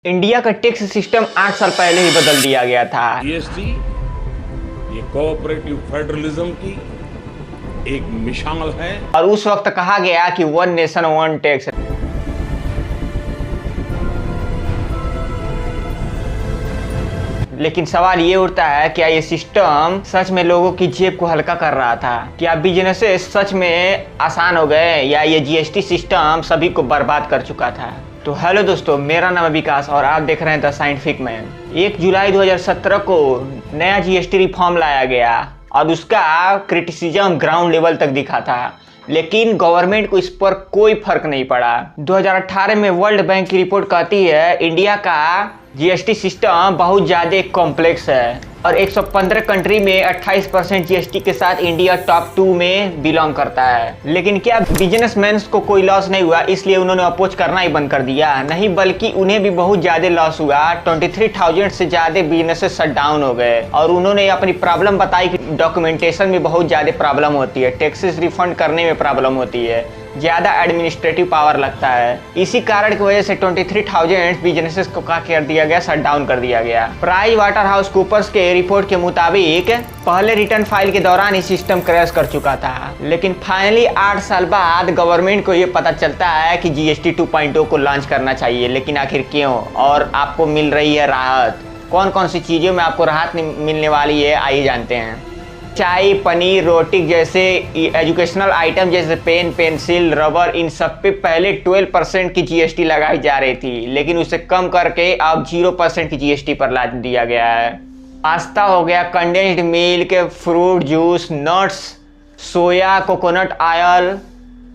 India का tax system 8 साल पहले ही बदल दिया गया था। जीएसटी ये कोऑपरेटिव फेडरलिज्म की एक मिसाल है और उस वक्त कहा गया कि वन नेशन वन टैक्स। लेकिन सवाल ये उठता है, क्या ये सिस्टम सच में लोगों की जेब को हल्का कर रहा था? क्या बिजनेसेस सच में आसान हो गए, या ये जीएसटी सिस्टम सभी को बर्बाद कर चुका था? तो हेलो दोस्तों, मेरा नाम है विकास और आप देख रहे हैं द साइंटिफिक मैन। 1 जुलाई 2017 को नया जीएसटी रिफॉर्म लाया गया और उसका क्रिटिसिज्म ग्राउंड लेवल तक दिखा था, लेकिन गवर्नमेंट को इस पर कोई फर्क नहीं पड़ा। 2018 में वर्ल्ड बैंक की रिपोर्ट कहती है इंडिया का जीएसटी सिस्टम बहुत ज़्यादा कॉम्प्लेक्स है और 115 कंट्री में 28% जीएसटी के साथ इंडिया टॉप 2 में बिलोंग करता है। लेकिन क्या बिजनेसमैन को कोई लॉस नहीं हुआ इसलिए उन्होंने अपोज करना ही बंद कर दिया? नहीं, बल्कि उन्हें भी बहुत ज़्यादा लॉस हुआ। 23,000 से ज़्यादा बिजनेसेस शट डाउन हो गए और उन्होंने अपनी प्रॉब्लम बताई कि डॉक्यूमेंटेशन में बहुत ज़्यादा प्रॉब्लम होती है, टैक्सेस रिफंड करने में प्रॉब्लम होती है, ज़्यादा एडमिनिस्ट्रेटिव पावर लगता है। इसी कारण की वजह से 23,000 बिजनेसेस को क्या कर दिया गया, शट डाउन कर दिया गया। प्राइस वाटर हाउस कूपर्स के रिपोर्ट के मुताबिक पहले रिटर्न फाइल के दौरान ही सिस्टम क्रैश कर चुका था, लेकिन फाइनली 8 साल बाद गवर्नमेंट को ये पता चलता है कि जीएसटी 2.0 को लॉन्च करना चाहिए। लेकिन आखिर क्यों, और आपको मिल रही है राहत? कौन कौन सी चीज़ों में आपको राहत मिलने वाली है, आइए जानते हैं। चाय, पनीर, रोटी जैसे एजुकेशनल आइटम जैसे पेन, पेंसिल, रबर, इन सब पे पहले 12% की जीएसटी लगाई जा रही थी, लेकिन उसे कम करके अब 0% की जीएसटी पर ला दिया गया है। पास्ता हो गया, condensed milk, fruit juice, nuts, soya, coconut oil,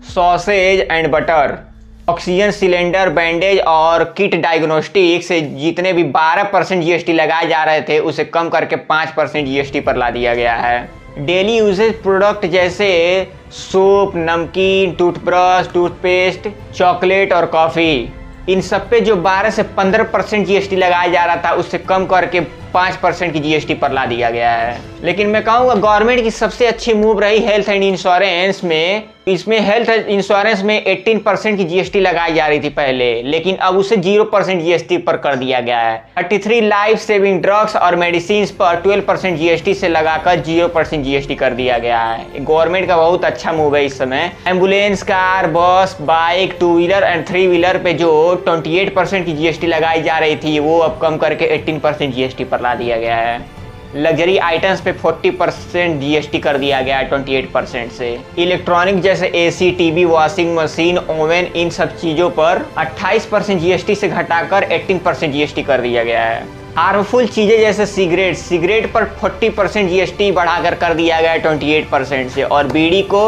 sausage and butter, oxygen cylinder, bandage और किट डायग्नोस्टिक से जितने भी 12% जीएसटी लगाए जा रहे थे उसे कम करके 5% जीएसटी पर ला दिया गया है। डेली यूजेज प्रोडक्ट जैसे सोप, नमकीन, टूथब्रश, टूथपेस्ट, चॉकलेट और कॉफ़ी, इन सब पे जो 12 से 15% जीएसटी लगाया जा रहा था उससे कम करके 5% की जीएसटी पर ला दिया गया है। लेकिन मैं कहूँगा गवर्नमेंट की सबसे अच्छी मूव रही हेल्थ एंड इंश्योरेंस में। इसमें हेल्थ इंश्योरेंस में 18% की जीएसटी लगाई जा रही थी पहले, लेकिन अब उसे 0% जीएसटी पर कर दिया गया है। 33 लाइफ सेविंग ड्रग्स और मेडिसिन पर 12% जीएसटी से लगाकर 0% जीएसटी कर दिया गया है। गवर्नमेंट का बहुत अच्छा मूव है इस समय। एम्बुलेंस, कार, बस, बाइक, 2 व्हीलर एंड 3 व्हीलर पे जो 28% की जीएसटी लगाई जा रही थी वो अब कम करके 18% जीएसटी पर ला दिया गया है। लग्जरी आइटम्स पे 40% जीएसटी कर दिया गया है 28% से। इलेक्ट्रॉनिक जैसे AC, TV, washing machine, oven, इन सब चीज़ों पर 28% जीएसटी से घटाकर 18% जीएसटी कर दिया गया है। हार्मफुल चीज़ें जैसे सिगरेट पर 40% जीएसटी बढ़ाकर कर दिया गया है 28% से, और बीड़ी को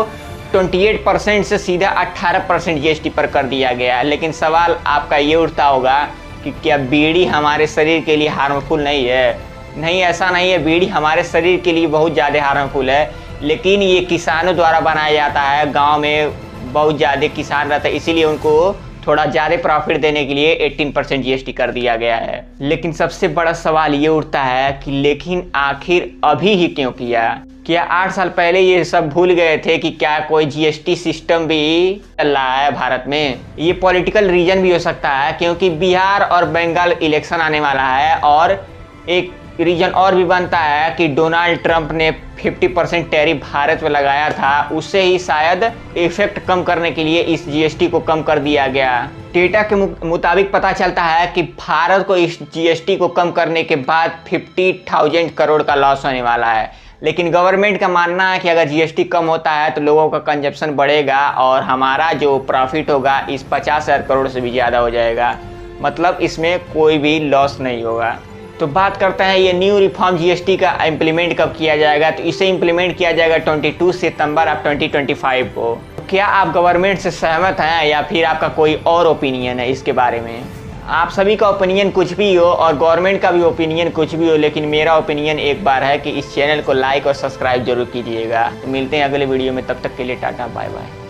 28% से सीधा 18% जीएसटी पर कर दिया गया है। लेकिन सवाल आपका ये उठता होगा कि क्या बीड़ी हमारे शरीर के लिए हार्मफुल नहीं है? नहीं, ऐसा नहीं है। बीड़ी हमारे शरीर के लिए बहुत ज़्यादा हार्मफुल है, लेकिन ये किसानों द्वारा बनाया जाता है। गांव में बहुत ज़्यादा किसान रहते हैं, इसीलिए उनको थोड़ा ज़्यादा प्रॉफिट देने के लिए 18% जीएसटी कर दिया गया है। लेकिन सबसे बड़ा सवाल ये उठता है कि लेकिन आखिर अभी ही क्यों किया? क्या 8 साल पहले ये सब भूल गए थे कि क्या कोई जीएसटी सिस्टम भी चल रहा है भारत में? ये पॉलिटिकल रीजन भी हो सकता है, क्योंकि बिहार और बंगाल इलेक्शन आने वाला है, और एक रीजन और भी बनता है कि डोनाल्ड ट्रंप ने 50% टैरिफ भारत पर लगाया था, उससे ही शायद इफेक्ट कम करने के लिए इस जीएसटी को कम कर दिया गया। डेटा के मुताबिक पता चलता है कि भारत को इस जीएसटी को कम करने के बाद 50,000 करोड़ का लॉस होने वाला है। लेकिन गवर्नमेंट का मानना है कि अगर जीएसटी कम होता है तो लोगों का कंजप्शन बढ़ेगा और हमारा जो प्रॉफिट होगा इस 50,000 करोड़ से भी ज़्यादा हो जाएगा। मतलब इसमें कोई भी लॉस नहीं होगा। तो बात करते हैं ये न्यू रिफॉर्म जीएसटी का इम्प्लीमेंट कब किया जाएगा। तो इसे इम्प्लीमेंट किया जाएगा 22 सितंबर 2025 को। क्या आप गवर्नमेंट से सहमत हैं या फिर आपका कोई और ओपिनियन है इसके बारे में? आप सभी का ओपिनियन कुछ भी हो और गवर्नमेंट का भी ओपिनियन कुछ भी हो, लेकिन मेरा ओपिनियन एक बार है कि इस चैनल को लाइक और सब्सक्राइब जरूर कीजिएगा। तो मिलते हैं अगले वीडियो में, तब तक के लिए टाटा बाय बाय।